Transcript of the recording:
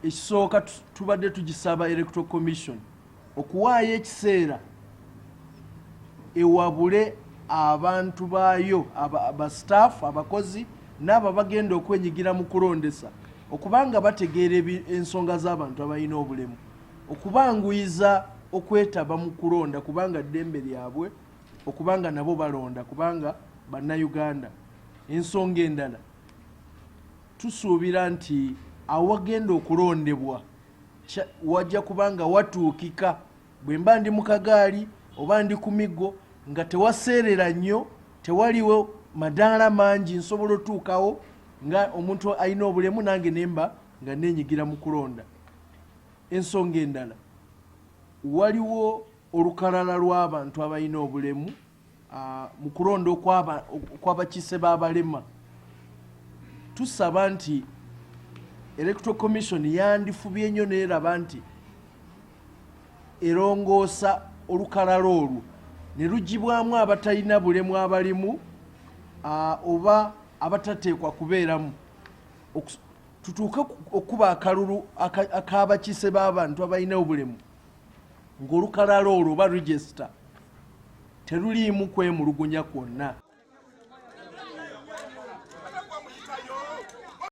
ekisooka tubadde tugisaba Electoral Commission okuwaayo ekiseera ewabule abantu baayo aba staff abakozi n'abo bagenda okwenyigira mu kulondesa okubanga bategeera ensonga z'abantu abalina obulemu okubanguyiza okwetaba mu kulonda kubanga ddembe lyabwe okubanga nabo balonda kubanga bannayuganda. Ensonga endala tusuubira nti awagenda okulondebwa wajja kubanga watuukika bwe mba ndi mu kagaali oba ndi ku miggo nga tewaseerera nnyo tewaliwo madaala mangi nsobola otuukawo nga omuntu alina obulemu nange nemba nga neenyigira mu kulonda. Ensonga endala waliwo olukalala lw'abantu abalina obulemu mu kulonda okw'abakiise b'abalema. Tusaba nti Electoral Commission yandifubye nnyo neeraba nti erongoosa olukalala olwo ne lugibwamu abatalina bulemu abalimu oba abatateekwa kubeeramu tutuuke okuba akalulu ak'abakiise b'abantu abalina obulemu ng'olukalala olwo oba register teruliimu kwemulugunya kwonna.